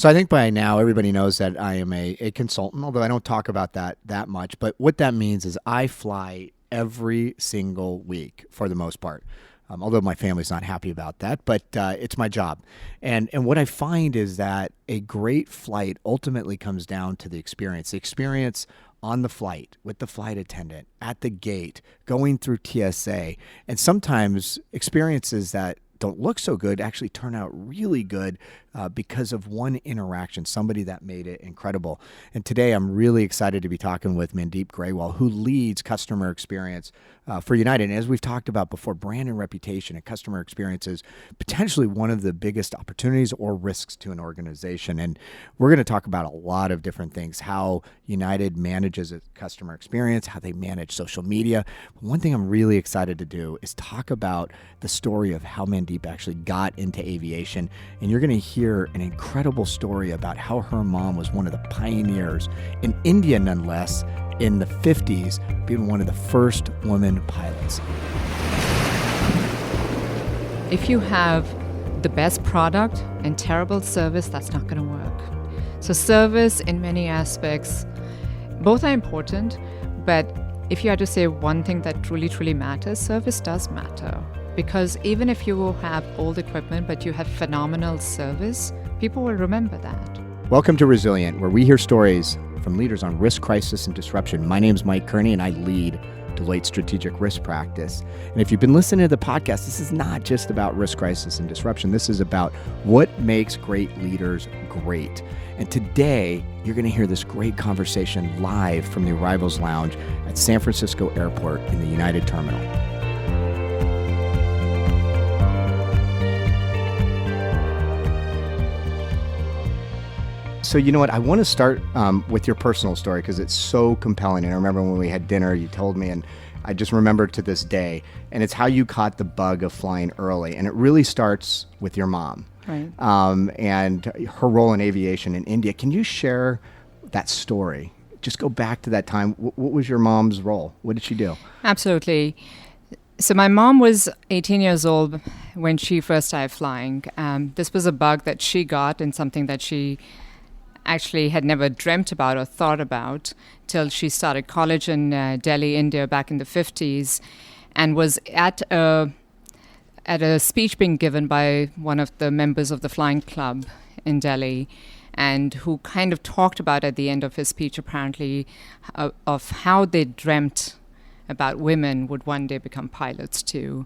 So I think by now everybody knows that I am a consultant, although I don't talk about that much. But what that means is I fly every single week for the most part. Although my family's not happy about that, but it's my job. And what I find is that a great flight ultimately comes down to the experience. The experience on the flight, with the flight attendant, at the gate, going through TSA. And sometimes experiences that don't look so good actually turn out really good because of one interaction, somebody that made it incredible. And today I'm really excited to be talking with Mandeep Grewal, who leads customer experience for United. And as we've talked about before, brand and reputation and customer experience is potentially one of the biggest opportunities or risks to an organization. And we're going to talk about a lot of different things, how United manages its customer experience, how they manage social media. But one thing I'm really excited to do is talk about the story of how Mandeep actually got into aviation. And you're going to hear an incredible story about how her mom was one of the pioneers in India, nonetheless, in the 50s, being one of the first women pilots. If you have the best product and terrible service, that's not going to work. So service in many aspects, both are important, but if you had to say one thing that truly matters, service does matter. Because even if you will have old equipment, but you have phenomenal service, people will remember that. Welcome to Resilient, where we hear stories from leaders on risk, crisis, and disruption. My name is Mike Kearney, and I lead Deloitte Strategic Risk Practice. And if you've been listening to the podcast, this is not just about risk, crisis, and disruption. This is about what makes great leaders great. And today, you're going to hear this great conversation live from the Arrivals Lounge at San Francisco Airport in the United Terminal. So you know what? I want to start with your personal story because it's so compelling. And I remember when we had dinner, you told me, and I just remember to this day. And it's how you caught the bug of flying early. And it really starts with your mom, right? And her role in aviation in India. Can you share that story? Just go back to that time. What was your mom's role? What did she do? Absolutely. So my mom was 18 years old when she first started flying. This was a bug that she got and something that she actually had never dreamt about or thought about till she started college in Delhi, India, back in the 50s, and was at a speech being given by one of the members of the flying club in Delhi, and who kind of talked about at the end of his speech, apparently, of how they dreamt about women would one day become pilots too.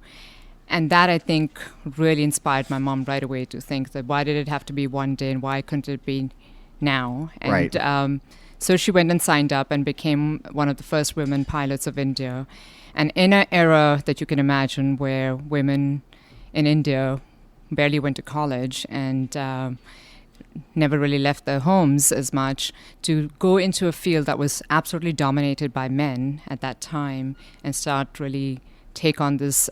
And that, I think, really inspired my mom right away to think that why did it have to be one day and why couldn't it be now? And right. So she went and signed up and became one of the first women pilots of India. And in an era that you can imagine where women in India barely went to college and never really left their homes as much, to go into a field that was absolutely dominated by men at that time and start really take on this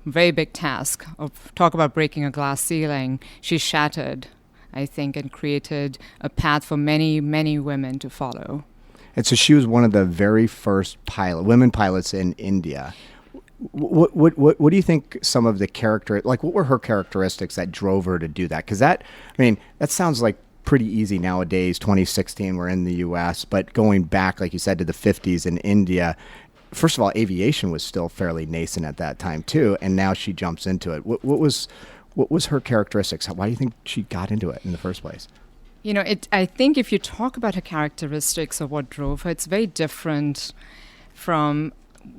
very big task of talk about breaking a glass ceiling. She shattered, I think, and created a path for many, many women to follow. And so she was one of the very first women pilots in India. What do you think some of the what were her characteristics that drove her to do that? Because that sounds like pretty easy nowadays, 2016, we're in the U.S., but going back, like you said, to the 50s in India, first of all, aviation was still fairly nascent at that time too, and now she jumps into it. What was her characteristics? Why do you think she got into it in the first place? You know, I think if you talk about her characteristics or what drove her, it's very different from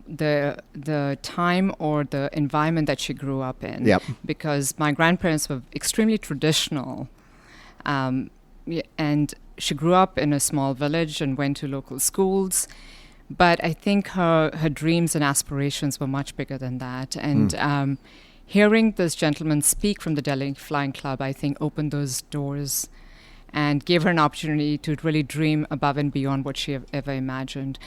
the time or the environment that she grew up in. Yep. Because my grandparents were extremely traditional, and she grew up in a small village and went to local schools. But I think her dreams and aspirations were much bigger than that. And hearing this gentleman speak from the Delhi Flying Club, I think, opened those doors and gave her an opportunity to really dream above and beyond what she ever imagined.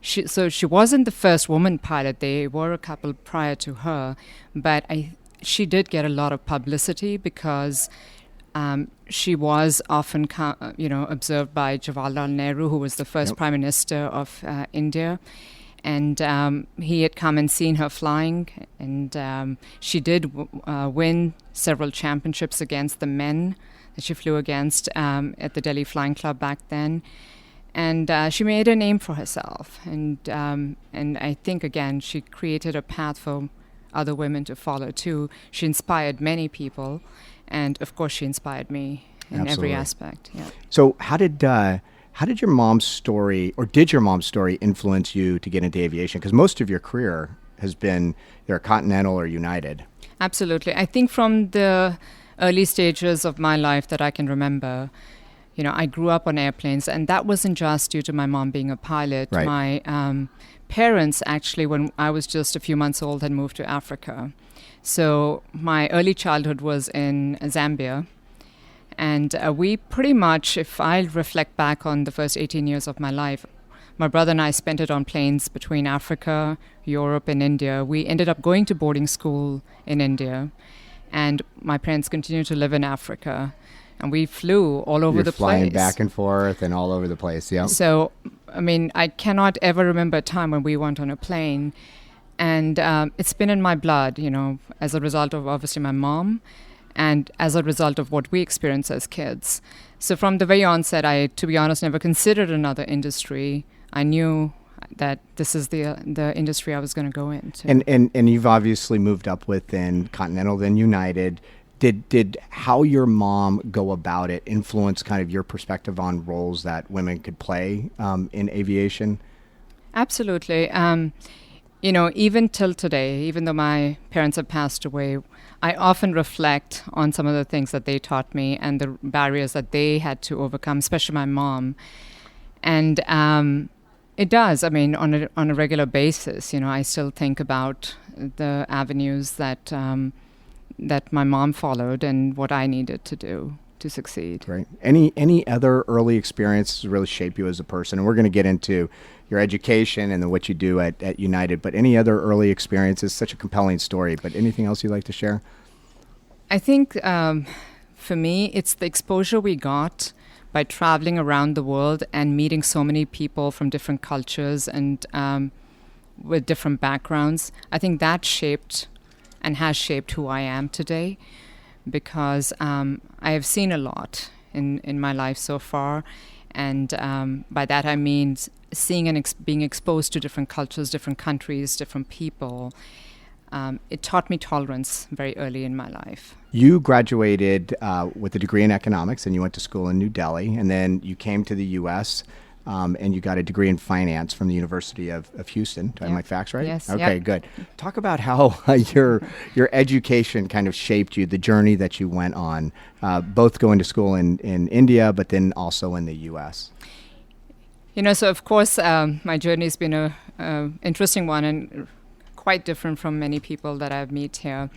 So she wasn't the first woman pilot. There were a couple prior to her, but she did get a lot of publicity because she was often, observed by Jawaharlal Nehru, who was the first Prime Minister of India. And he had come and seen her flying, and she did win several championships against the men she flew against at the Delhi Flying Club back then. And she made a name for herself. And I think, again, she created a path for other women to follow, too. She inspired many people. And, of course, she inspired me in every aspect. Yeah. So how did your mom's story, or did your mom's story influence you to get into aviation? Because most of your career has been either Continental or United. Absolutely. I think from the early stages of my life that I can remember, I grew up on airplanes, and that wasn't just due to my mom being a pilot. Right. My parents, actually, when I was just a few months old, had moved to Africa. So my early childhood was in Zambia. And we pretty much, if I reflect back on the first 18 years of my life, my brother and I spent it on planes between Africa, Europe, and India. We ended up going to boarding school in India. And my parents continued to live in Africa. And we flew all over the place. Flying back and forth and all over the place, yeah. So, I cannot ever remember a time when we went on a plane. And it's been in my blood, as a result of, obviously, my mom and as a result of what we experienced as kids. So from the very onset, I, to be honest, never considered another industry. I knew that this is the industry I was going to go into. And you've obviously moved up within Continental, then United. Did how your mom go about it influence kind of your perspective on roles that women could play in aviation? Absolutely. Even till today, even though my parents have passed away, I often reflect on some of the things that they taught me and the barriers that they had to overcome, especially my mom. And it does. On a regular basis, I still think about the avenues that my mom followed and what I needed to do to succeed. Great. Any other early experiences really shape you as a person? And we're going to get into your education and then what you do at United, but any other early experiences? Such a compelling story, but anything else you'd like to share? I think for me, it's the exposure we got by traveling around the world and meeting so many people from different cultures and with different backgrounds. I think that shaped and has shaped who I am today, because I have seen a lot in my life so far. And by that I mean seeing and being exposed to different cultures, different countries, different people. It taught me tolerance very early in my life. You graduated with a degree in economics, and you went to school in New Delhi, and then you came to the U.S., and you got a degree in finance from the University of Houston. Do I have my facts right? Yes. Okay, good. Talk about how your education kind of shaped you, the journey that you went on, both going to school in India, but then also in the U.S. So of course, my journey has been a interesting one and quite different from many people that I've met here.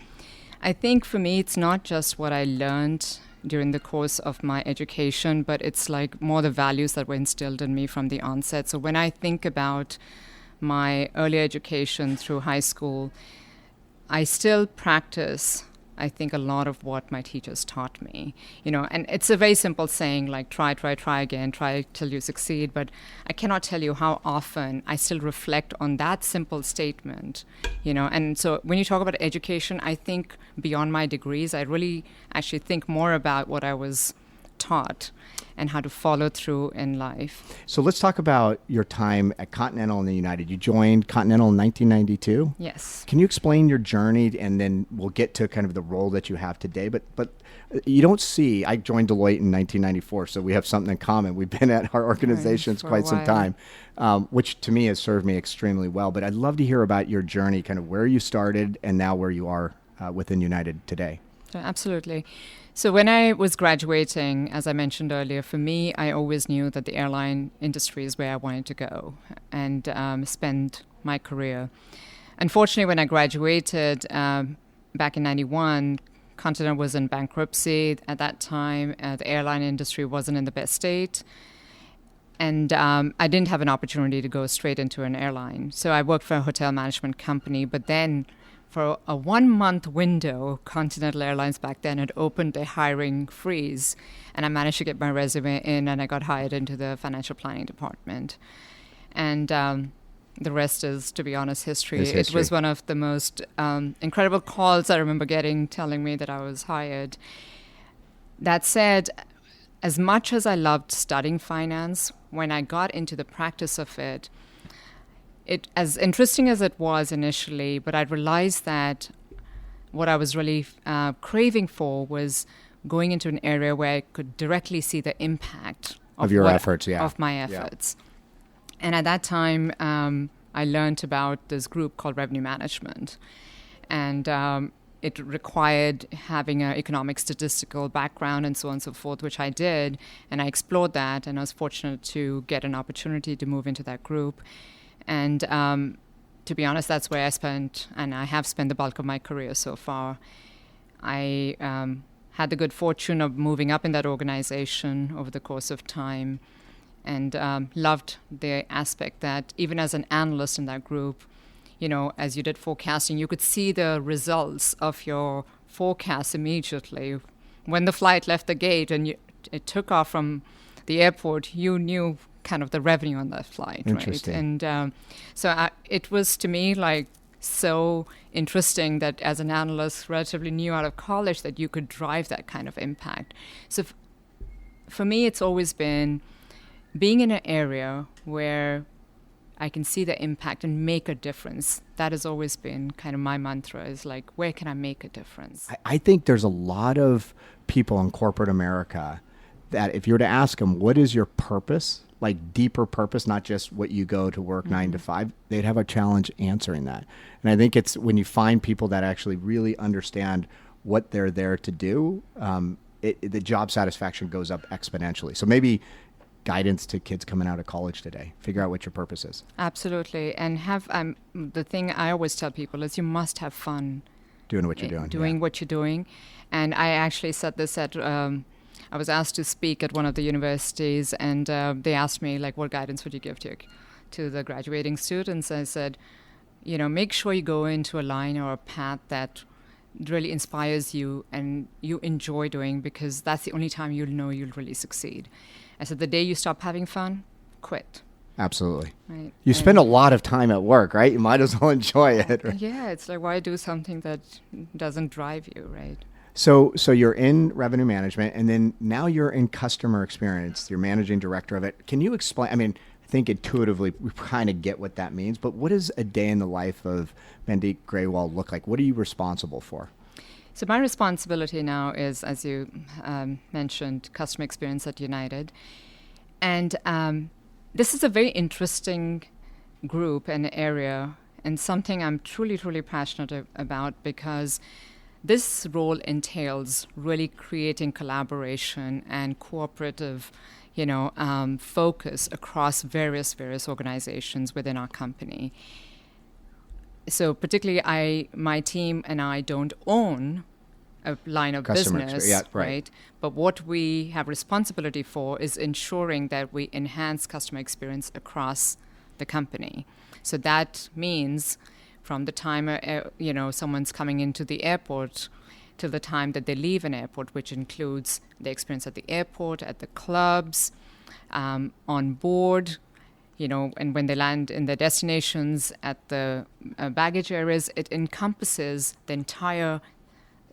I think for me, it's not just what I learned during the course of my education, but it's like more the values that were instilled in me from the onset. So when I think about my early education through high school, I still practice, I think, a lot of what my teachers taught me. And it's a very simple saying, like try again, try till you succeed. But I cannot tell you how often I still reflect on that simple statement. And so when you talk about education, I think beyond my degrees, I really actually think more about what I was taught and how to follow through in life. So let's talk about your time at Continental and the United. You joined Continental in 1992? Yes. Can you explain your journey, and then we'll get to kind of the role that you have today? But you don't see, I joined Deloitte in 1994, so we have something in common. We've been at our organizations quite some time, which to me has served me extremely well. But I'd love to hear about your journey, kind of where you started and now where you are within United today. Absolutely. So when I was graduating, as I mentioned earlier, for me, I always knew that the airline industry is where I wanted to go and spend my career. Unfortunately, when I graduated back in 91, Continental was in bankruptcy at that time. The airline industry wasn't in the best state. And I didn't have an opportunity to go straight into an airline. So I worked for a hotel management company, but then for a 1-month window, Continental Airlines back then had opened a hiring freeze, and I managed to get my resume in, and I got hired into the financial planning department. And the rest is, to be honest, history. It was one of the most incredible calls I remember getting, telling me that I was hired. That said, as much as I loved studying finance, when I got into the practice of it, as interesting as it was initially, but I realized that what I was really craving for was going into an area where I could directly see the impact of your efforts, of my efforts. Yeah. And at that time, I learned about this group called revenue management. And it required having an economic statistical background and so on and so forth, which I did. And I explored that, and I was fortunate to get an opportunity to move into that group. And to be honest, that's where I have spent the bulk of my career so far. I had the good fortune of moving up in that organization over the course of time, and loved the aspect that even as an analyst in that group, as you did forecasting, you could see the results of your forecast immediately. When the flight left the gate and it took off from the airport, you knew kind of the revenue on that flight, right? And so it was, to me, like so interesting that as an analyst, relatively new out of college, that you could drive that kind of impact. So for me, it's always been being in an area where I can see the impact and make a difference. That has always been kind of my mantra, is like, where can I make a difference? I think there's a lot of people in corporate America that if you were to ask them, what is your purpose? Like deeper purpose, not just what you go to work 9 to 5, they'd have a challenge answering that. And I think it's when you find people that actually really understand what they're there to do, the job satisfaction goes up exponentially. So maybe guidance to kids coming out of college today, figure out what your purpose is. Absolutely. And have the thing I always tell people is you must have fun doing what you're doing. Doing what you're doing. And I actually said this at I was asked to speak at one of the universities, and they asked me, like, what guidance would you give to the graduating students? I said, make sure you go into a line or a path that really inspires you and you enjoy doing, because that's the only time you'll know you'll really succeed. I said, the day you stop having fun, quit. Absolutely. Right. You spend a lot of time at work, right? You might as well enjoy it. Right? Yeah, it's like, why do something that doesn't drive you, right? So you're in revenue management, and then now you're in customer experience. You're managing director of it. Can you explain? I mean, I think intuitively we kind of get what that means, but what does a day in the life of Mandeep Grewal look like? What are you responsible for? So my responsibility now is, as you mentioned, customer experience at United. And this is a very interesting group and area, and something I'm truly, truly passionate about, because this role entails really creating collaboration and cooperative, focus across various organizations within our company. So particularly my team and I don't own a line of business, right? But what we have responsibility for is ensuring that we enhance customer experience across the company. So that means from the time someone's coming into the airport till the time that they leave an airport, which includes the experience at the airport, at the clubs, on board, and when they land in their destinations, at the baggage areas. It encompasses the entire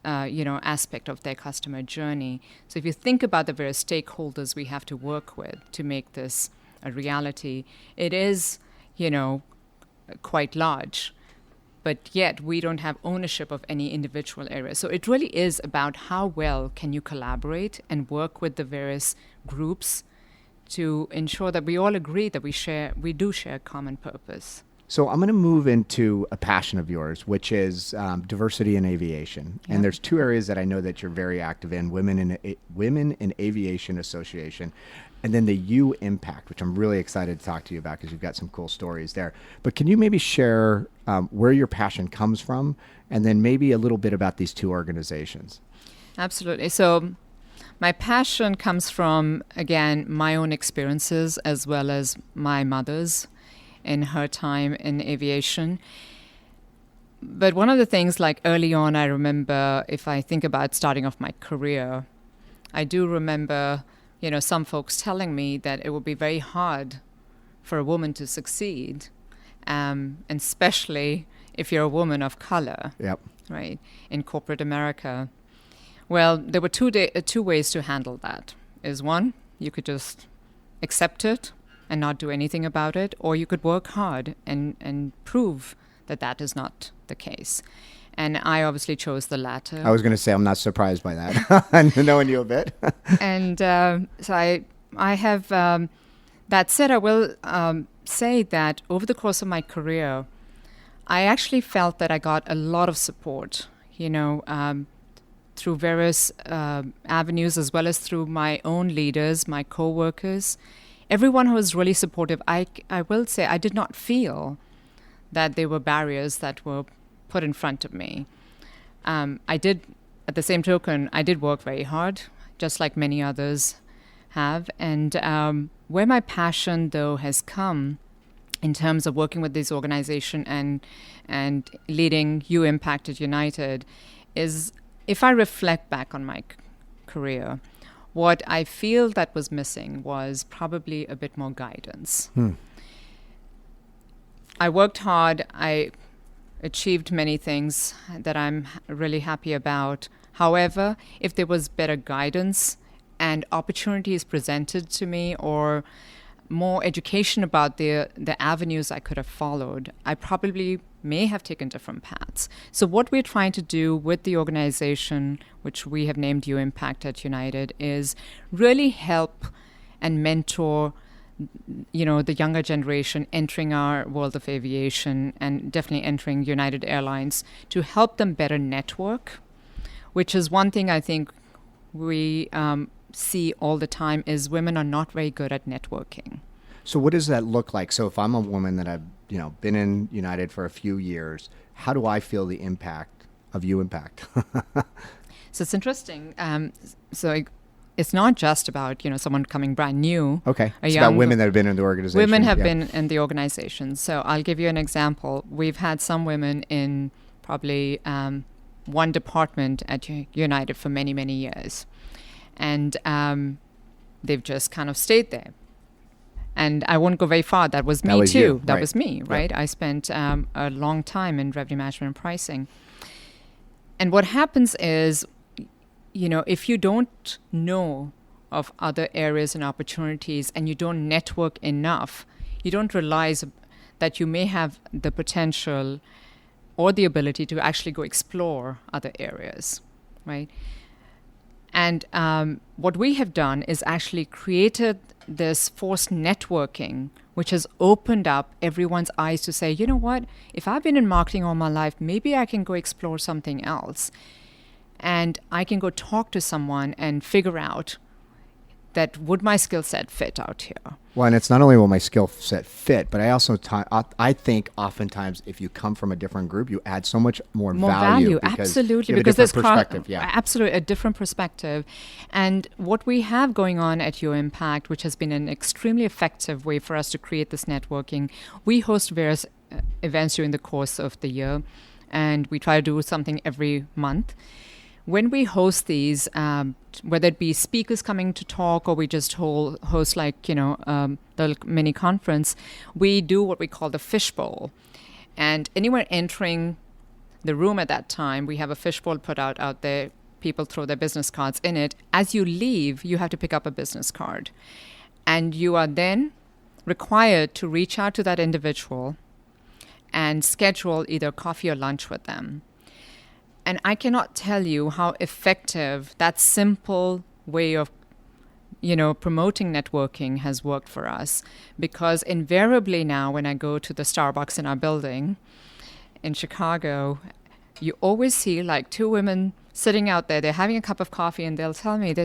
aspect of their customer journey. So if you think about the various stakeholders we have to work with to make this a reality, it is, quite large. But yet we don't have ownership of any individual area. So it really is about how well can you collaborate and work with the various groups to ensure that we all agree that we do share a common purpose. So I'm going to move into a passion of yours, which is diversity in aviation. Yep. And there's two areas that I know that you're very active in: Women in Aviation Association, and then the U Impact, which I'm really excited to talk to you about because you've got some cool stories there. But can you maybe share where your passion comes from, and then maybe a little bit about these two organizations? Absolutely. So my passion comes from, again, my own experiences as well as my mother's in her time in aviation. But one of the things, like early on, I remember, if I think about starting off my career, I do remember, some folks telling me that it would be very hard for a woman to succeed, and especially if you're a woman of color, yep, right, in corporate America. Well, there were two ways to handle that. Is one, you could just accept it and not do anything about it, or you could work hard and prove that that is not the case. And I obviously chose the latter. I was going to say I'm not surprised by that, knowing you a bit. And so I have, that said, I will say that over the course of my career, I actually felt that I got a lot of support, through various avenues, as well as through my own leaders, my co-workers. Everyone who was really supportive. I will say I did not feel that there were barriers that were put in front of me. I did, at the same token, I did work very hard, just like many others have. And where my passion, though, has come in terms of working with this organization and leading You Impact at United is, if I reflect back on my career, what I feel that was missing was probably a bit more guidance. I worked hard. I achieved many things that I'm really happy about. However, if there was better guidance and opportunities presented to me, or more education about the avenues I could have followed, I probably may have taken different paths. So what we're trying to do with the organization, which we have named You Impact at United, is really help and mentor the younger generation entering our world of aviation, and definitely entering United Airlines, to help them better network, which is one thing I think we see all the time, is women are not very good at networking. So what does that look like? So if I'm a woman that I've been in United for a few years, how do I feel the impact of You Impact? So it's interesting. It's not just about someone coming brand new. Okay, it's about women that have been in the organization. Women have been in the organization. So I'll give you an example. We've had some women in probably one department at United for many, many years. And they've just kind of stayed there. And I won't go very far. That was me too. That was me, right? Yep. I spent a long time in revenue management and pricing. And what happens is, if you don't know of other areas and opportunities, and you don't network enough, you don't realize that you may have the potential or the ability to actually go explore other areas, right? And what we have done is actually created this forced networking, which has opened up everyone's eyes to say, you know what, if I've been in marketing all my life, maybe I can go explore something else. And I can go talk to someone and figure out that would my skill set fit out here. Well, and it's not only will my skill set fit, but I also I think oftentimes if you come from a different group, you add so much more value. Absolutely, because there's perspective. Absolutely, a different perspective. And what we have going on at Your Impact, which has been an extremely effective way for us to create this networking, we host various events during the course of the year, and we try to do something every month. When we host these, whether it be speakers coming to talk, or we just host the mini conference, we do what we call the fishbowl. And anyone entering the room at that time, we have a fishbowl put out there. People throw their business cards in it. As you leave, you have to pick up a business card. And you are then required to reach out to that individual and schedule either coffee or lunch with them. And I cannot tell you how effective that simple way of, promoting networking has worked for us. Because invariably now, when I go to the Starbucks in our building in Chicago, you always see like two women sitting out there. They're having a cup of coffee, and they'll tell me,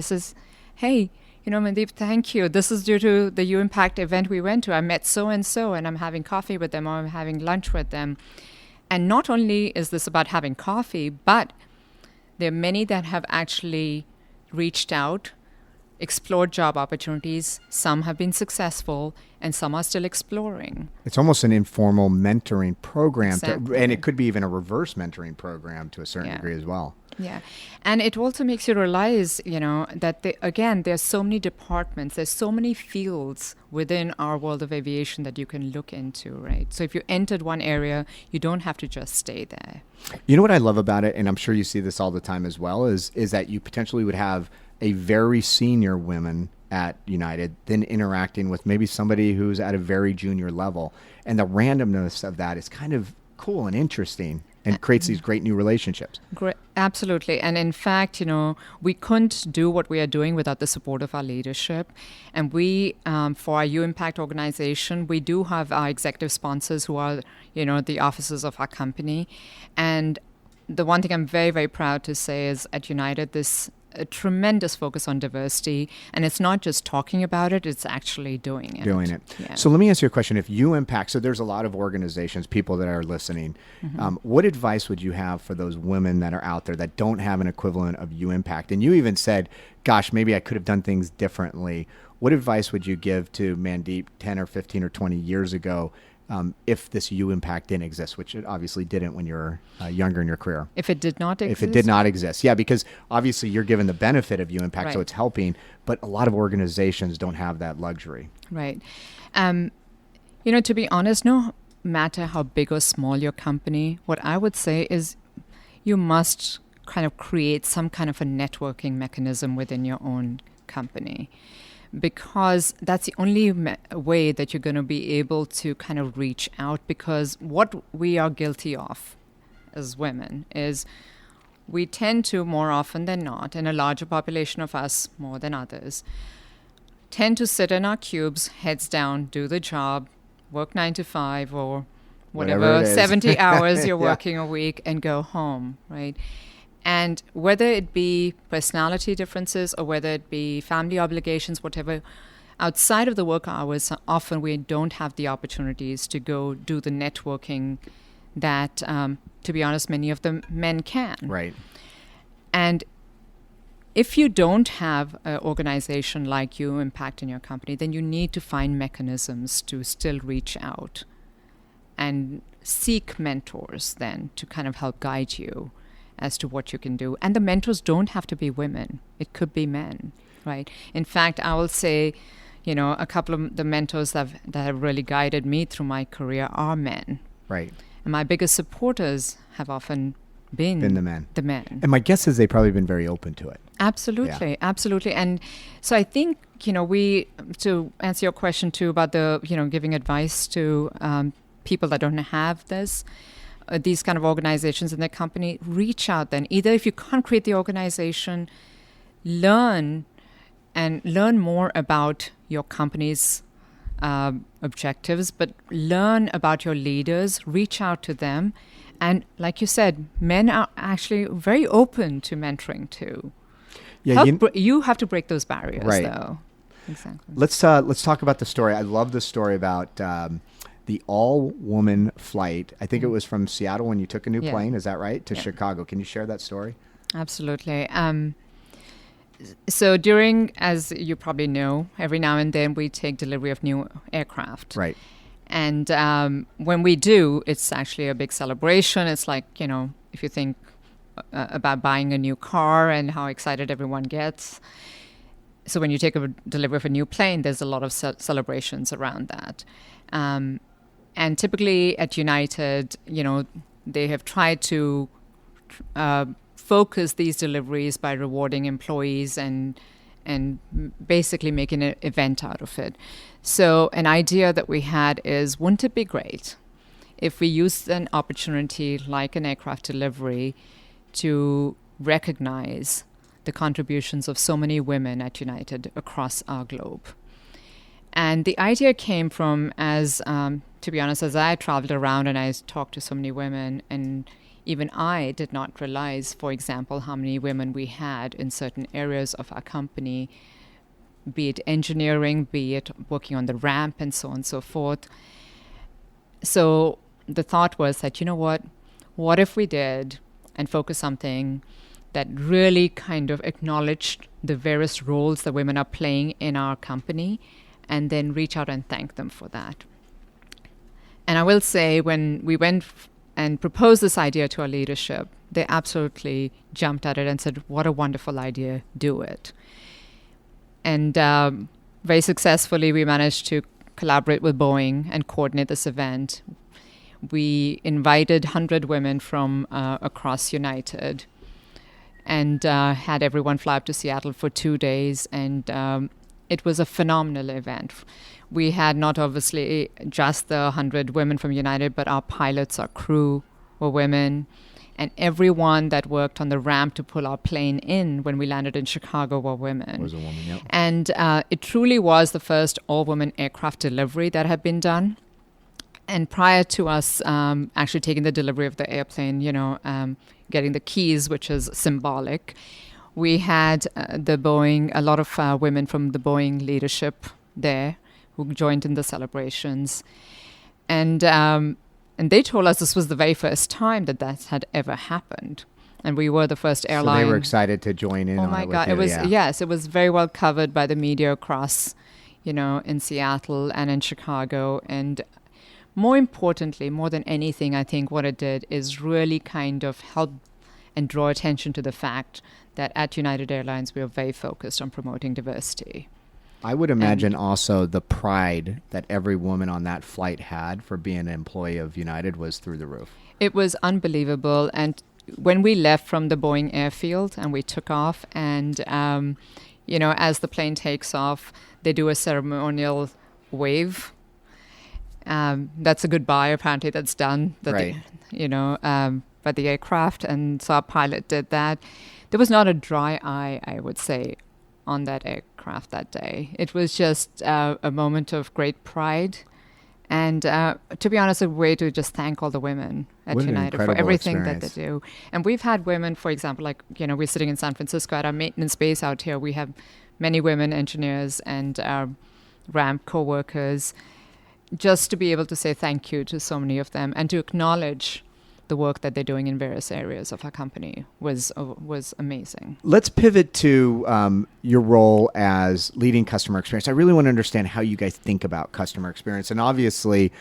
hey, Mandeep, thank you. This is due to the You Impact event we went to. I met so-and-so, and I'm having coffee with them, or I'm having lunch with them. And not only is this about having coffee, but there are many that have actually reached out, explored job opportunities. Some have been successful, and some are still exploring. It's almost an informal mentoring program, Exactly. and it could be even a reverse mentoring program to a certain degree as well. Yeah. And it also makes you realize, that there's so many departments, there's so many fields within our world of aviation that you can look into, right? So if you entered one area, you don't have to just stay there. You know what I love about it, and I'm sure you see this all the time as well, is that you potentially would have a very senior woman at United then interacting with maybe somebody who's at a very junior level. And the randomness of that is kind of cool and interesting and creates these great new relationships. Great. Absolutely. And in fact, we couldn't do what we are doing without the support of our leadership. And we, for our U-Impact organization, we do have our executive sponsors who are, the officers of our company. And the one thing I'm very, very proud to say is at United, this a tremendous focus on diversity, and it's not just talking about it, it's actually doing it. Yeah. So let me ask you a question. If you impact, so there's a lot of organizations, people that are listening, what advice would you have for those women that are out there that don't have an equivalent of you impact? And you even said, gosh, maybe I could have done things differently. What advice would you give to Mandeep 10 or 15 or 20 years ago if this U-Impact didn't exist, which it obviously didn't when you were younger in your career? If it did not exist? If it did not exist. Yeah, because obviously you're given the benefit of U-Impact, so it's helping, but a lot of organizations don't have that luxury. Right. To be honest, no matter how big or small your company, what I would say is you must kind of create some kind of a networking mechanism within your own company, because that's the only way that you're going to be able to kind of reach out. Because what we are guilty of as women is we tend to, more often than not, and a larger population of us more than others, tend to sit in our cubes, heads down, do the job, work 9 to 5 or whatever 70 hours you're working a week, and go home, right? And whether it be personality differences or whether it be family obligations, whatever, outside of the work hours, often we don't have the opportunities to go do the networking that, to be honest, many of the men can. Right. And if you don't have an organization like U-Impact in your company, then you need to find mechanisms to still reach out and seek mentors then to kind of help guide you as to what you can do. And the mentors don't have to be women. It could be men, right? In fact, I will say, a couple of the mentors that have really guided me through my career are men. Right. And my biggest supporters have often been the men. And my guess is they've probably been very open to it. Absolutely. Absolutely. And so I think, to answer your question too about the, giving advice to people that don't have these kind of organizations in their company, reach out then. Either if you can't create the organization, learn more about your company's objectives, but learn about your leaders, reach out to them. And like you said, men are actually very open to mentoring too. Yeah, you have to break those barriers, though. Exactly. Let's talk about the story. I love the story about the all-woman flight. I think it was from Seattle when you took a new plane. Is that right? To Chicago. Can you share that story? Absolutely. So as you probably know, every now and then we take delivery of new aircraft. Right. And when we do, it's actually a big celebration. It's like, if you think about buying a new car and how excited everyone gets. So when you take a delivery of a new plane, there's a lot of celebrations around that. And typically at United, they have tried to focus these deliveries by rewarding employees and basically making an event out of it. So an idea that we had is, wouldn't it be great if we used an opportunity like an aircraft delivery to recognize the contributions of so many women at United across our globe? And the idea came from, to be honest, as I traveled around and I talked to so many women, and even I did not realize, for example, how many women we had in certain areas of our company, be it engineering, be it working on the ramp, and so on and so forth. So the thought was that, what if we did and focus something that really kind of acknowledged the various roles that women are playing in our company, and then reach out and thank them for that. And I will say, when we went and proposed this idea to our leadership, they absolutely jumped at it and said, "What a wonderful idea! Do it." And very successfully, we managed to collaborate with Boeing and coordinate this event. We invited 100 women from across United and had everyone fly up to Seattle for 2 days. And it was a phenomenal event. We had not obviously just the 100 women from United, but our pilots, our crew were women. And everyone that worked on the ramp to pull our plane in when we landed in Chicago were women. Was a woman, yep. And it truly was the first all-woman aircraft delivery that had been done. And prior to us actually taking the delivery of the airplane, getting the keys, which is symbolic, we had a lot of women from the Boeing leadership there who joined in the celebrations. And they told us this was the very first time that had ever happened. And we were the first airline. So they were excited to join in on it. Oh my God. With you, Yes, it was very well covered by the media across, in Seattle and in Chicago. And more importantly, more than anything, I think what it did is really kind of help and draw attention to the fact that at United Airlines, we are very focused on promoting diversity. I would imagine also the pride that every woman on that flight had for being an employee of United was through the roof. It was unbelievable. And when we left from the Boeing airfield and we took off, and, as the plane takes off, they do a ceremonial wave. That's a goodbye, apparently, that's done. Right. By the aircraft. And so our pilot did that. There was not a dry eye, I would say, on that aircraft that day. It was just a moment of great pride. And to be honest, a way to just thank all the women at United for everything that they do. And we've had women, for example, we're sitting in San Francisco at our maintenance base out here. We have many women engineers and ramp co-workers, just to be able to say thank you to so many of them and to acknowledge the work that they're doing in various areas of our company was amazing. Let's pivot to your role as leading customer experience. I really want to understand how you guys think about customer experience. And obviously,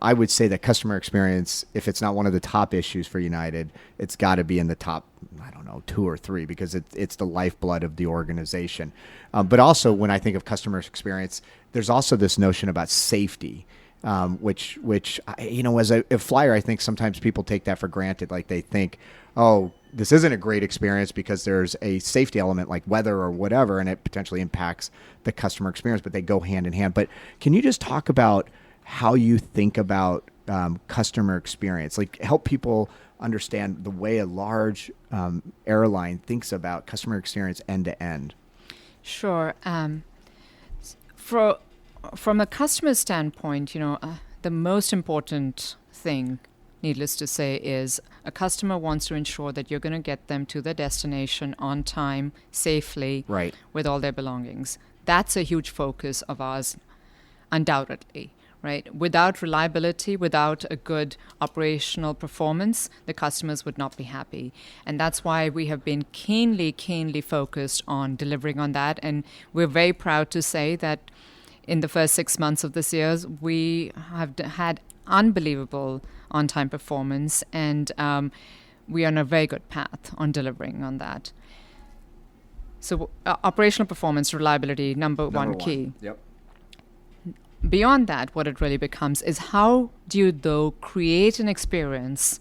I would say that customer experience, if it's not one of the top issues for United, it's got to be in the top, 2 or 3, because it's the lifeblood of the organization. But also, when I think of customer experience, there's also this notion about safety. Which as a flyer, I think sometimes people take that for granted. Like they think, oh, this isn't a great experience because there's a safety element like weather or whatever, and it potentially impacts the customer experience, but they go hand in hand. But can you just talk about how you think about customer experience? Like help people understand the way a large airline thinks about customer experience end to end. Sure. From a customer standpoint, the most important thing, needless to say, is a customer wants to ensure that you're going to get them to their destination on time, safely, right, with all their belongings. That's a huge focus of ours, undoubtedly, right? Without reliability, without a good operational performance, the customers would not be happy. And that's why we have been keenly focused on delivering on that. And we're very proud to say that in the first 6 months of this year, we have had unbelievable on-time performance, and we are on a very good path on delivering on that. So operational performance, reliability, number one key. Yep. Beyond that, what it really becomes is how do you, though, create an experience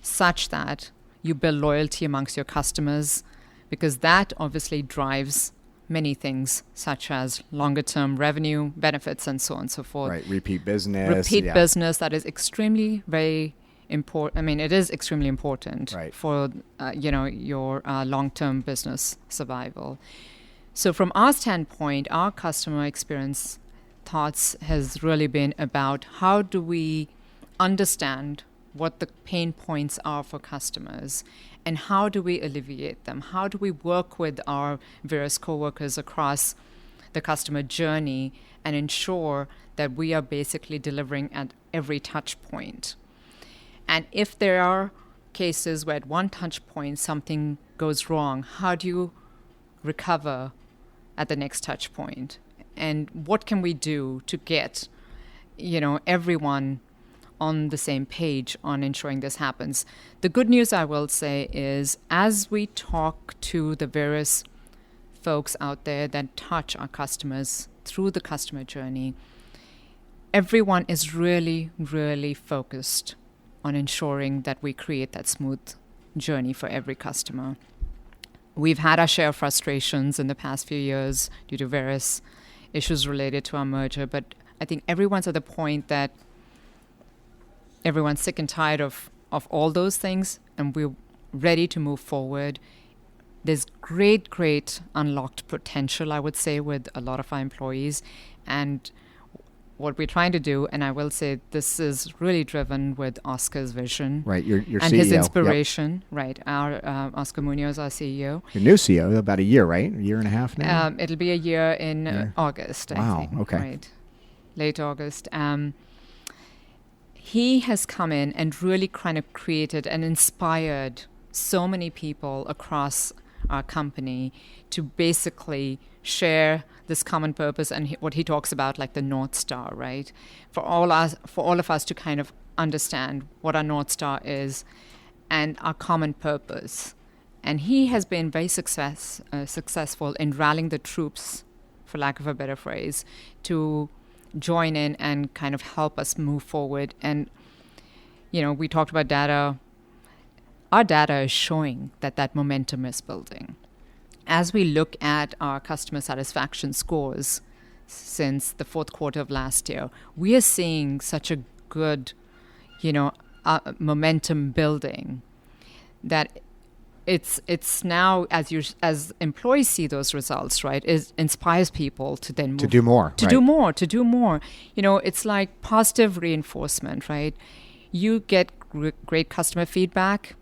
such that you build loyalty amongst your customers, because that obviously drives many things, such as longer-term revenue, benefits, and so on and so forth. Right, repeat business. Business, that is extremely very important. I mean, it is extremely important for your long-term business survival. So from our standpoint, our customer experience thoughts has really been about how do we understand what the pain points are for customers, and how do we alleviate them? How do we work with our various coworkers across the customer journey and ensure that we are basically delivering at every touch point? And if there are cases where at one touch point something goes wrong, how do you recover at the next touch point? And what can we do to get, everyone on the same page on ensuring this happens. The good news, I will say, is as we talk to the various folks out there that touch our customers through the customer journey, everyone is really, really focused on ensuring that we create that smooth journey for every customer. We've had our share of frustrations in the past few years due to various issues related to our merger, but I think everyone's at the point that everyone's sick and tired of all those things, and we're ready to move forward. There's great unlocked potential, I would say, with a lot of our employees. And what we're trying to do, and I will say this is really driven with Oscar's vision. Right, your and CEO. his inspiration. Yep. Right, our Oscar Munoz, our CEO. Your new CEO, about a year, right? A year and a half now? It'll be a year in August, I think. Wow, okay. Right, late August. He has come in and really kind of created and inspired so many people across our company to basically share this common purpose and what he talks about, like the North Star, right? For all of us to kind of understand what our North Star is and our common purpose. And he has been very successful in rallying the troops, for lack of a better phrase, to join in and kind of help us move forward. And, we talked about data. Our data is showing that momentum is building. As we look at our customer satisfaction scores since the fourth quarter of last year, we are seeing such a good, momentum building that it's now, as employees see those results, right, it inspires people to then move to do more. To do more. It's like positive reinforcement, right? You get great customer feedback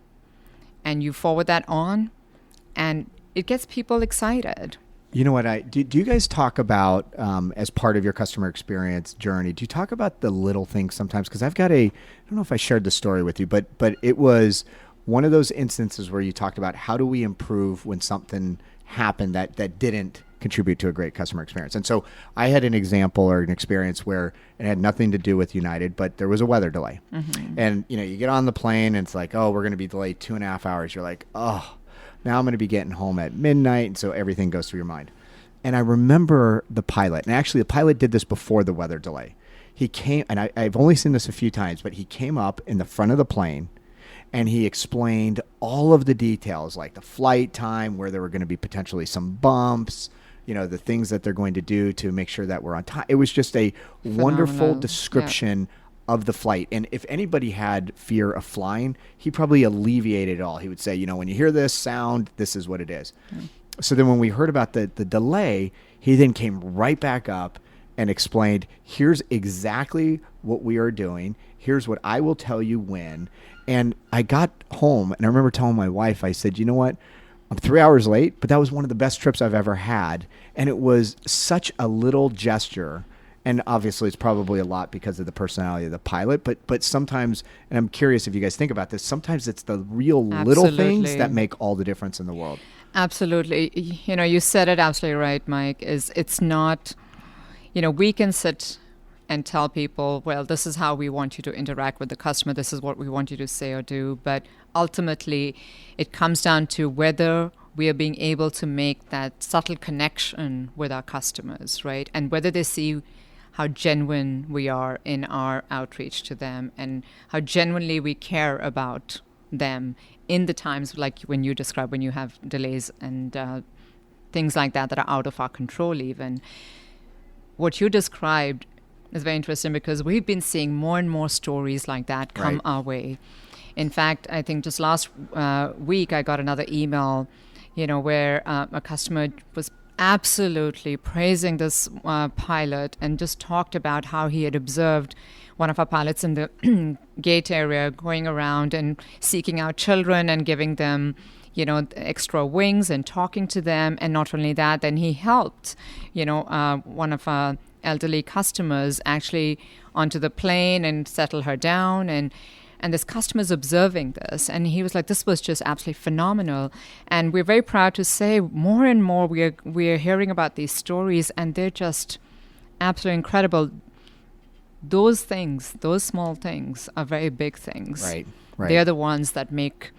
and you forward that on, and it gets people excited. You know what? Do you guys talk about, as part of your customer experience journey, do you talk about the little things sometimes? Because I don't know if I shared the story with you, but it was one of those instances where you talked about how do we improve when something happened that didn't contribute to a great customer experience. And so I had an example or an experience where it had nothing to do with United, but there was a weather delay. Mm-hmm. And, you get on the plane and it's like, oh, we're going to be delayed 2.5 hours. You're like, oh, now I'm going to be getting home at midnight. And so everything goes through your mind. And I remember the pilot, and actually the pilot did this before the weather delay. He came, and I've only seen this a few times, but he came up in the front of the plane and he explained all of the details, like the flight time, where there were going to be potentially some bumps, the things that they're going to do to make sure that we're on time. It was just a wonderful description of the flight. And if anybody had fear of flying, he probably alleviated it all. He would say, when you hear this sound, this is what it is. Mm. So then when we heard about the delay, he then came right back up and explained, here's exactly what we are doing. Here's what I will tell you when. And I got home and I remember telling my wife, I said, you know what? I'm 3 hours late, but that was one of the best trips I've ever had. And it was such a little gesture. And obviously it's probably a lot because of the personality of the pilot, but sometimes, and I'm curious if you guys think about this, sometimes it's the real little things that make all the difference in the world. Absolutely. You said it absolutely right, Mike, it's not, we can sit and tell people, well, this is how we want you to interact with the customer. This is what we want you to say or do. But ultimately, it comes down to whether we are being able to make that subtle connection with our customers, right? And whether they see how genuine we are in our outreach to them and how genuinely we care about them in the times like when you describe, when you have delays and things like that are out of our control even. What you described is very interesting because we've been seeing more and more stories like that come our way. In fact, I think just last week I got another email, where a customer was absolutely praising this pilot and just talked about how he had observed one of our pilots in the gate area going around and seeking out children and giving them, extra wings and talking to them. And not only that, then he helped, one of our elderly customers actually onto the plane and settle her down. And this customer's observing this. And he was like, this was just absolutely phenomenal. And we're very proud to say more and more we're hearing about these stories, and they're just absolutely incredible. those things, those small things, are very big things. Right. They're the ones that make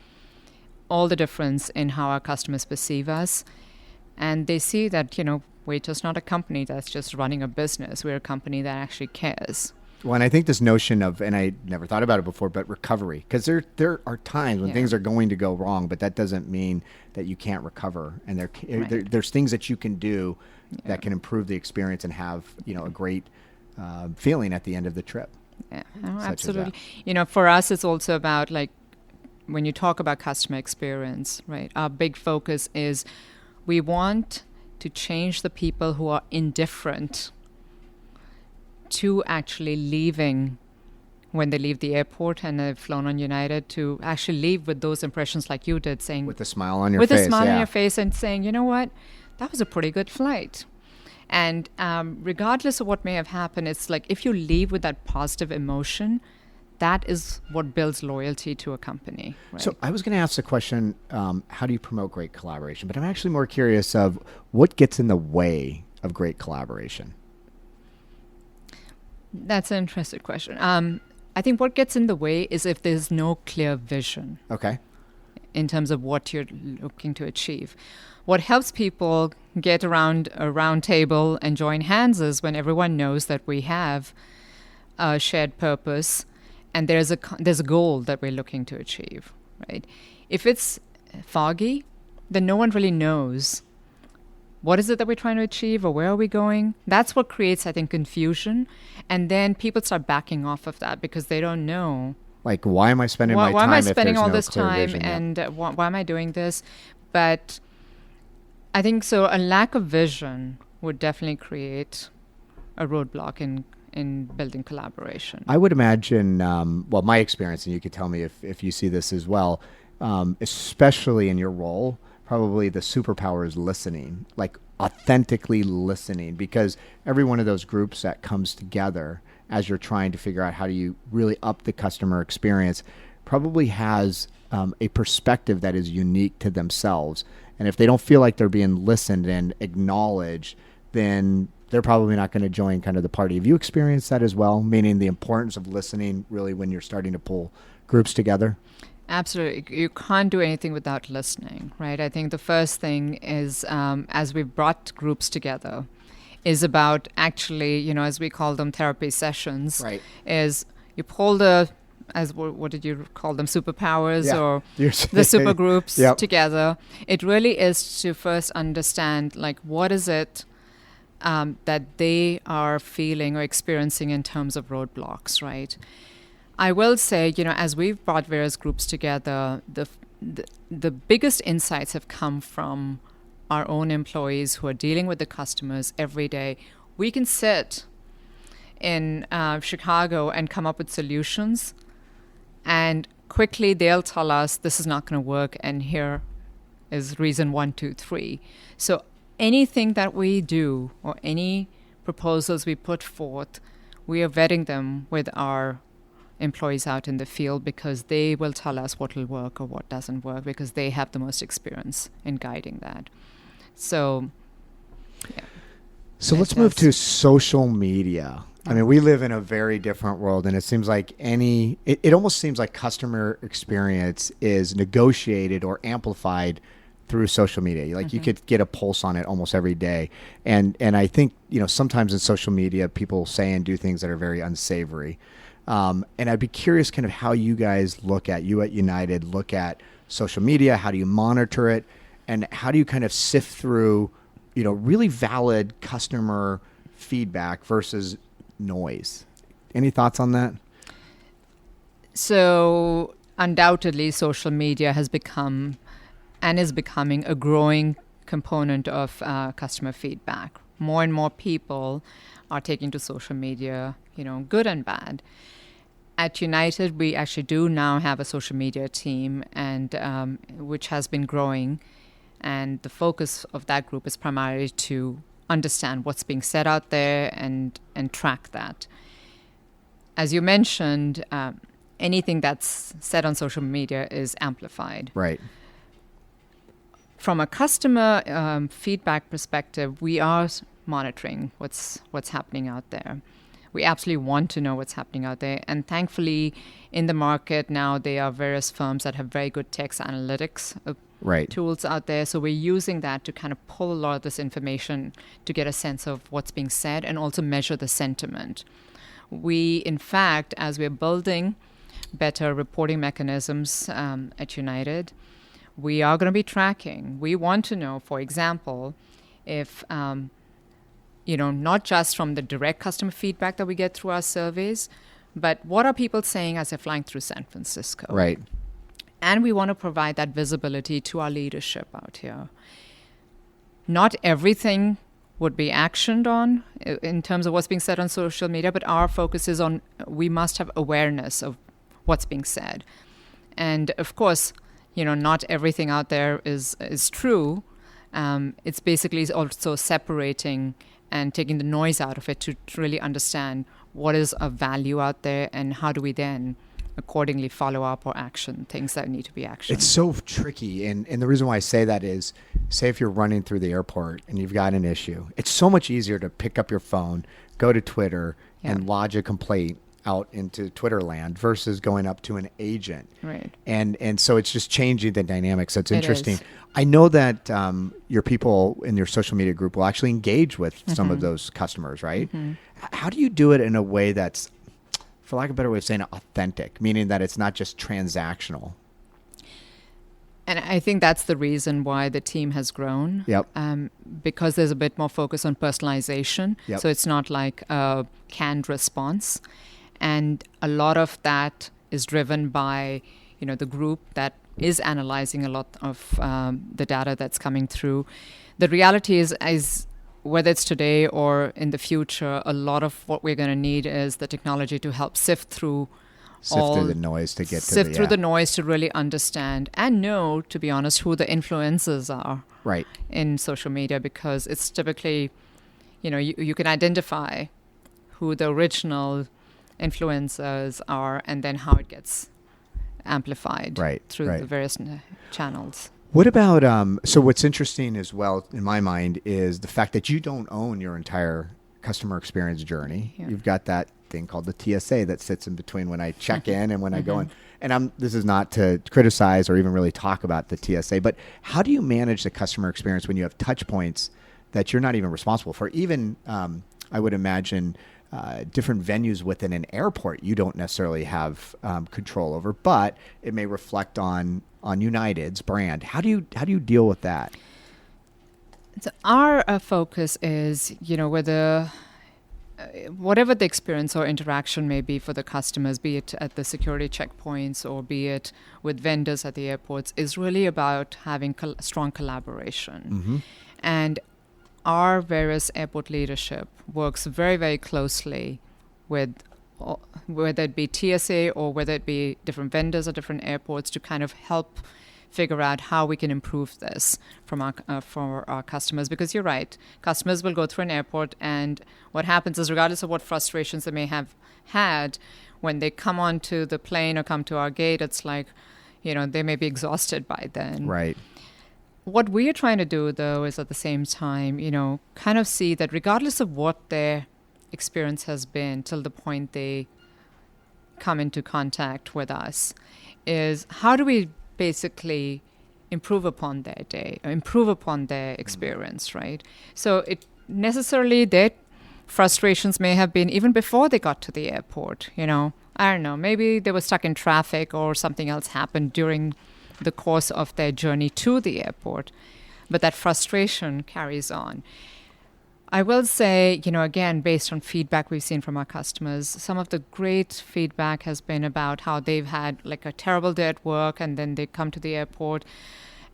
all the difference in how our customers perceive us. And they see that, we're just not a company that's just running a business. We're a company that actually cares. Well, and I think this notion of, and I never thought about it before, but recovery, because there are times when things are going to go wrong, but that doesn't mean that you can't recover. And there's things that you can do that can improve the experience and have, a great feeling at the end of the trip. Yeah, absolutely. For us, it's also about, like, when you talk about customer experience, right? Our big focus is we want to change the people who are indifferent to actually leaving when they leave the airport and they've flown on United, to actually leave with those impressions like you did, saying with a smile on your face. With a smile on your face and saying, you know what, that was a pretty good flight. And regardless of what may have happened, it's like if you leave with that positive emotion, that is what builds loyalty to a company. Right? So I was going to ask the question, how do you promote great collaboration? But I'm actually more curious of what gets in the way of great collaboration. That's an interesting question. I think what gets in the way is if there's no clear vision. Okay. In terms of what you're looking to achieve. What helps people get around a round table and join hands is when everyone knows that we have a shared purpose and there's a goal that we're looking to achieve, right? If it's foggy, then no one really knows what is it that we're trying to achieve or where are we going. That's what creates, I think, confusion. And then people start backing off of that because they don't know. Like, why am I spending my time? Why am I spending all this time vision? And why am I doing this? But I think so a lack of vision would definitely create a roadblock in building collaboration. I would imagine, my experience, and you could tell me if you see this as well, especially in your role, probably the superpower is listening, like authentically listening, because every one of those groups that comes together as you're trying to figure out how do you really up the customer experience probably has a perspective that is unique to themselves. And if they don't feel like they're being listened and acknowledged, then they're probably not going to join kind of the party. Have you experienced that as well? Meaning the importance of listening really when you're starting to pull groups together? Absolutely. You can't do anything without listening, right? I think the first thing is, as we've brought groups together, is about actually, as we call them, therapy sessions, right? Is you pull what did you call them, superpowers or the super groups together. It really is to first understand, like, what is it that they are feeling or experiencing in terms of roadblocks, right? I will say, as we've brought various groups together, the biggest insights have come from our own employees who are dealing with the customers every day. We can sit in Chicago and come up with solutions, and quickly they'll tell us this is not going to work, and here is reason 1, 2, 3. So anything that we do or any proposals we put forth, we are vetting them with our employees out in the field, because they will tell us what will work or what doesn't work, because they have the most experience in guiding that. So, yeah. So let's move to social media. I mean, we live in a very different world, and it seems like it almost seems like customer experience is negotiated or amplified through social media. Like, you could get a pulse on it almost every day. And I think, sometimes in social media, people say and do things that are very unsavory. And I'd be curious kind of how you guys you at United look at social media. How do you monitor it? And how do you kind of sift through, really valid customer feedback versus noise? Any thoughts on that? So undoubtedly, social media has become and is becoming a growing component of customer feedback. More and more people are taking to social media, good and bad. At United, we actually do now have a social media team, and which has been growing. And the focus of that group is primarily to understand what's being said out there and track that. As you mentioned, anything that's said on social media is amplified. Right. From a customer feedback perspective, we are monitoring what's happening out there. We absolutely want to know what's happening out there. And thankfully, in the market now, there are various firms that have very good text analytics Right. tools out there. So we're using that to kind of pull a lot of this information to get a sense of what's being said and also measure the sentiment. We, in fact, as we're building better reporting mechanisms at United, we are going to be tracking. We want to know, for example, if, not just from the direct customer feedback that we get through our surveys, but what are people saying as they're flying through San Francisco? Right. And we want to provide that visibility to our leadership out here. Not everything would be actioned on in terms of what's being said on social media, but our focus is on we must have awareness of what's being said. And of course, not everything out there is true. It's basically also separating and taking the noise out of it to really understand what is of value out there and how do we then accordingly follow up or action things that need to be actioned. It's so tricky. And the reason why I say that is, say if you're running through the airport and you've got an issue, it's so much easier to pick up your phone, go to Twitter, and lodge a complaint out into Twitter land versus going up to an agent. Right. And so it's just changing the dynamics. So it's interesting. It is. I know that your people in your social media group will actually engage with some of those customers, right? How do you do it in a way that's, for lack of a better way of saying it, authentic, meaning that it's not just transactional? And I think that's the reason why the team has grown. Yep. Because there's a bit more focus on personalization. Yep. So it's not like a canned response. And a lot of that is driven by, the group that is analyzing a lot of the data that's coming through. The reality is whether it's today or in the future, a lot of what we're going to need is the technology to help sift through the noise to get through the noise to really understand and know, to be honest, who the influencers are right in social media, because it's typically, you can identify who the original influencers are and then how it gets amplified through the various channels. What about, so what's interesting as well, in my mind, is the fact that you don't own your entire customer experience journey. Yeah. You've got that thing called the TSA that sits in between when I check in and when I go in. And this is not to criticize or even really talk about the TSA, but how do you manage the customer experience when you have touch points that you're not even responsible for? Even, I would imagine, different venues within an airport you don't necessarily have control over, but it may reflect on United's brand. How do you deal with that? So our focus is, whatever the experience or interaction may be for the customers, be it at the security checkpoints or be it with vendors at the airports, is really about having strong collaboration. And our various airport leadership works very, very closely with whether it be TSA or whether it be different vendors at different airports to kind of help figure out how we can improve this for our customers. Because you're right, customers will go through an airport, and what happens is, regardless of what frustrations they may have had, when they come onto the plane or come to our gate, it's like, they may be exhausted by then. Right. What we are trying to do, though, is at the same time, kind of see that regardless of what their experience has been till the point they come into contact with us, is how do we basically improve upon their day, or improve upon their experience, right? So it necessarily, their frustrations may have been even before they got to the airport, I don't know, maybe they were stuck in traffic or something else happened during the course of their journey to the airport, but that frustration carries on. I will say, again, based on feedback we've seen from our customers, some of the great feedback has been about how they've had like a terrible day at work, and then they come to the airport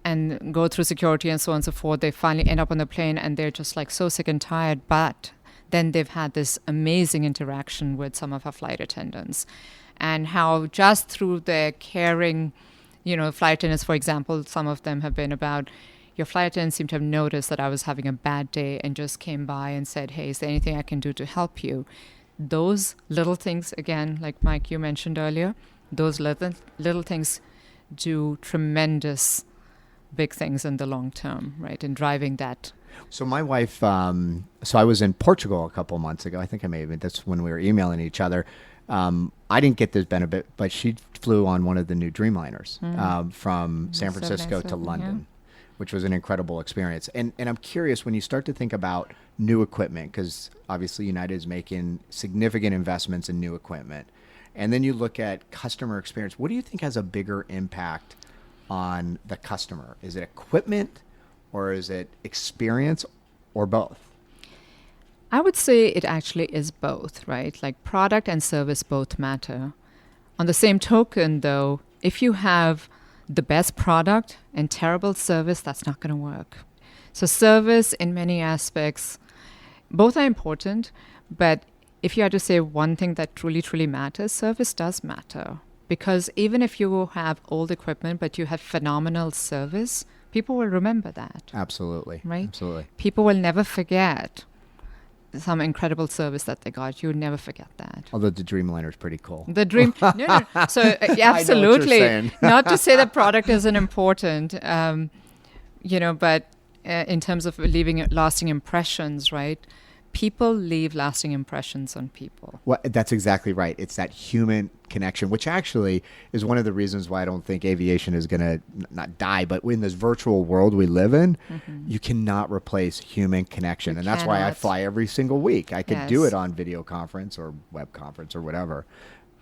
and go through security and so on and so forth. They finally end up on the plane and they're just like so sick and tired, but then they've had this amazing interaction with some of our flight attendants, and how just through their caring, flight attendants, for example, some of them have been about, your flight attendant seemed to have noticed that I was having a bad day and just came by and said, hey, is there anything I can do to help you? Those little things, again, like Mike, you mentioned earlier, those little things do tremendous big things in the long term, right? In driving that So my wife, so I was in Portugal a couple months ago. I think I may have been, that's when we were emailing each other. I didn't get this benefit, but she flew on one of the new Dreamliners from San Francisco to London, which was an incredible experience. And I'm curious, when you start to think about new equipment, because obviously United is making significant investments in new equipment, and then you look at customer experience, what do you think has a bigger impact on the customer? Is it equipment, or is it experience, or both? I would say it actually is both, right? Like product and service both matter. On the same token, though, if you have the best product and terrible service, that's not going to work. So service in many aspects, both are important, but if you had to say one thing that truly, truly matters, service does matter. Because even if you have old equipment, but you have phenomenal service, people will remember that. Absolutely. Right? Absolutely. People will never forget some incredible service that they got. You would never forget that. Although the Dreamliner is pretty cool. The dream. No. So absolutely. I know what you're saying. Not to say that product isn't important, but in terms of leaving lasting impressions, right? People leave lasting impressions on people. Well, that's exactly right. It's that human connection, which actually is one of the reasons why I don't think aviation is going to not die, but in this virtual world we live in, you cannot replace human connection. And that's why I fly every single week. I could do it on video conference or web conference or whatever,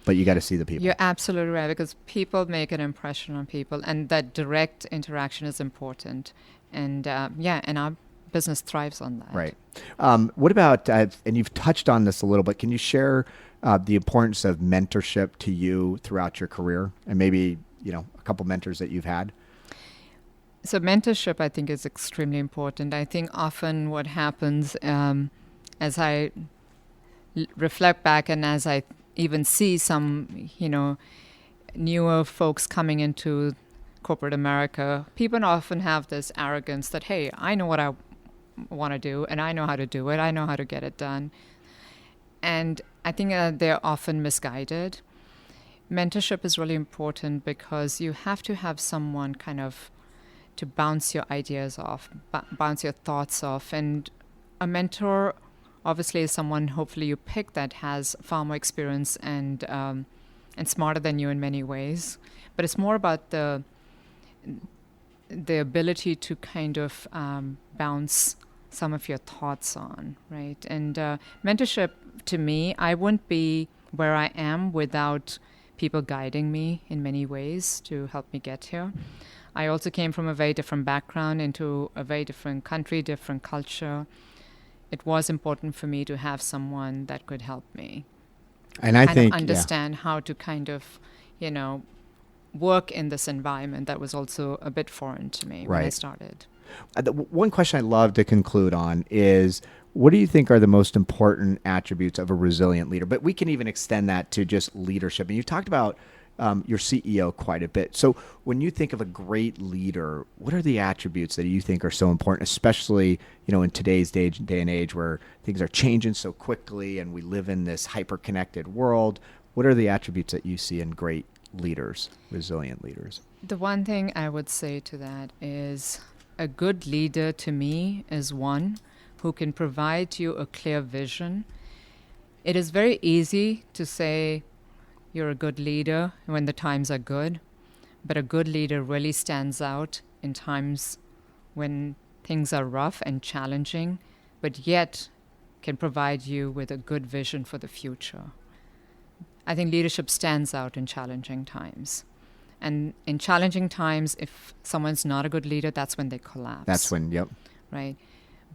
but you got to see the people. You're absolutely right, because people make an impression on people, and that direct interaction is important. And and our business thrives on that. Right. What about, and you've touched on this a little bit, can you share the importance of mentorship to you throughout your career, and maybe, a couple mentors that you've had? So mentorship, I think, is extremely important. I think often what happens as I reflect back, and as I even see some, newer folks coming into corporate America, people often have this arrogance that, hey, I know what I want to do, and I know how to do it. I know how to get it done. And I think they're often misguided. Mentorship is really important because you have to have someone kind of to bounce your ideas off, bounce your thoughts off. And a mentor obviously is someone hopefully you pick that has far more experience and smarter than you in many ways. But it's more about the ability to kind of bounce some of your thoughts on, right? And mentorship, to me, I wouldn't be where I am without people guiding me in many ways to help me get here. I also came from a very different background into a very different country, different culture. It was important for me to have someone that could help me. And I think understand how to kind of, work in this environment that was also a bit foreign to me when I started. One question I'd love to conclude on is, what do you think are the most important attributes of a resilient leader? But we can even extend that to just leadership. And you've talked about your CEO quite a bit. So when you think of a great leader, what are the attributes that you think are so important, especially, in today's day and age where things are changing so quickly and we live in this hyper-connected world? What are the attributes that you see in great leaders, resilient leaders? The one thing I would say to that is a good leader to me is one who can provide you a clear vision. It is very easy to say you're a good leader when the times are good, but a good leader really stands out in times when things are rough and challenging, but yet can provide you with a good vision for the future. I think leadership stands out in challenging times. And in challenging times, if someone's not a good leader, that's when they collapse. That's when, yep. Right.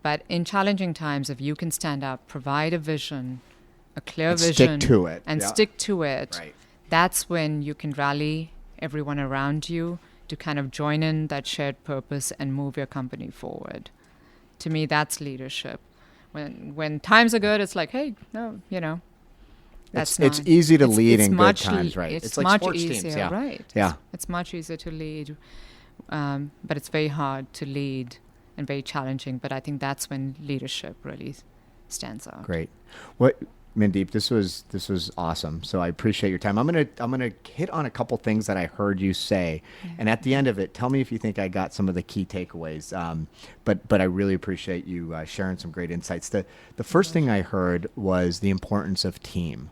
But in challenging times, if you can stand up, provide a vision, a clear vision. Stick to it. And stick to it. Right. That's when you can rally everyone around you to kind of join in that shared purpose and move your company forward. To me, that's leadership. When times are good, it's like, hey, no, it's easy to lead in good times, right? It's like much sports easier, teams, yeah. Right? Yeah. It's much easier to lead, but it's very hard to lead and very challenging. But I think that's when leadership really stands out. Great. What Mandeep, this was awesome. So I appreciate your time. I'm gonna hit on a couple things that I heard you say, and at the end of it, tell me if you think I got some of the key takeaways. But I really appreciate you sharing some great insights. The first thing I heard was the importance of team.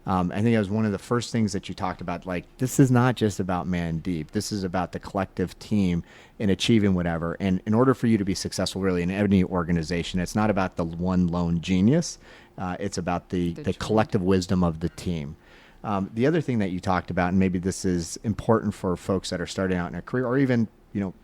I think that was one of the first things that you talked about. Like, this is not just about Mandeep. This is about the collective team in achieving whatever. And in order for you to be successful, really, in any organization, it's not about the one lone genius. It's about the collective wisdom of the team. The other thing that you talked about, and maybe this is important for folks that are starting out in a career, or even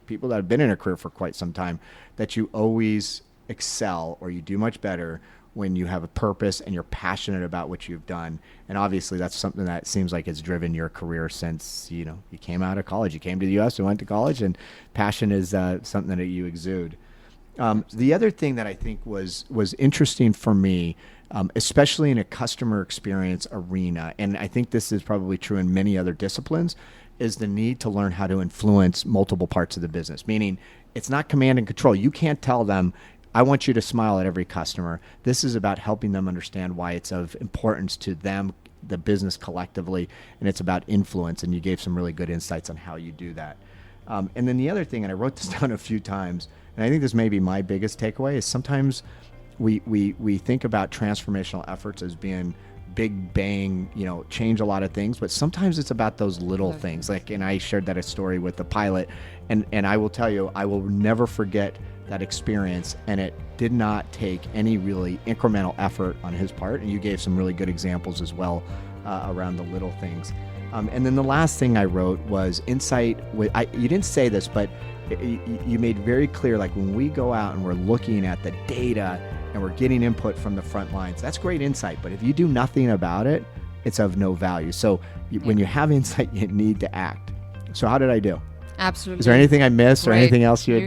people that have been in a career for quite some time, that you always excel or you do much better when you have a purpose and you're passionate about what you've done. And obviously that's something that seems like it's driven your career since, you came out of college. You came to the U.S. and went to college, and passion is something that you exude. The other thing that I think was interesting for me, especially in a customer experience arena, and I think this is probably true in many other disciplines, is the need to learn how to influence multiple parts of the business. Meaning, it's not command and control. You can't tell them, I want you to smile at every customer. This is about helping them understand why it's of importance to them, the business collectively, and it's about influence. And you gave some really good insights on how you do that. And then the other thing, and I wrote this down a few times, and I think this may be my biggest takeaway, is sometimes we think about transformational efforts as being big bang, change a lot of things, but sometimes it's about those little things. Like, and I shared that a story with the pilot, and I will tell you, I will never forget that experience, and it did not take any really incremental effort on his part, and you gave some really good examples as well around the little things. And then the last thing I wrote was insight. You didn't say this, but you made very clear, like, when we go out and we're looking at the data and we're getting input from the front lines, that's great insight, but if you do nothing about it, it's of no value. So when you have insight, you need to act. So how did I do? Absolutely. Is there anything I missed or anything else you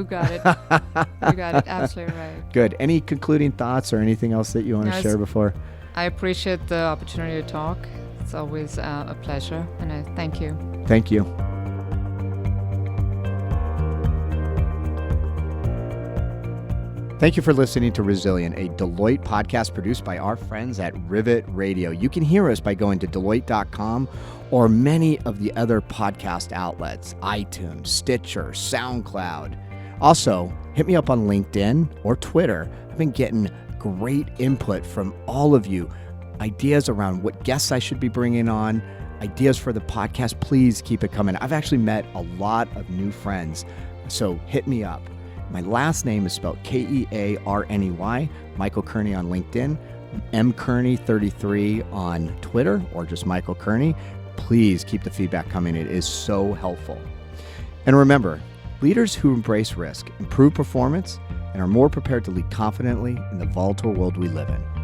got it? You got it. Absolutely right. Good. Any concluding thoughts or anything else that you want to share before? I appreciate the opportunity to talk. It's always a pleasure, and I thank you. Thank you. Thank you for listening to Resilient, a Deloitte podcast produced by our friends at Rivet Radio. You can hear us by going to Deloitte.com or many of the other podcast outlets, iTunes, Stitcher, SoundCloud. Also, hit me up on LinkedIn or Twitter. I've been getting great input from all of you. Ideas around what guests I should be bringing on, ideas for the podcast. Please keep it coming. I've actually met a lot of new friends, so hit me up. My last name is spelled Kearney, Michael Kearney on LinkedIn, mkearney33 on Twitter, or just Michael Kearney. Please keep the feedback coming. It is so helpful. And remember, leaders who embrace risk improve performance and are more prepared to lead confidently in the volatile world we live in.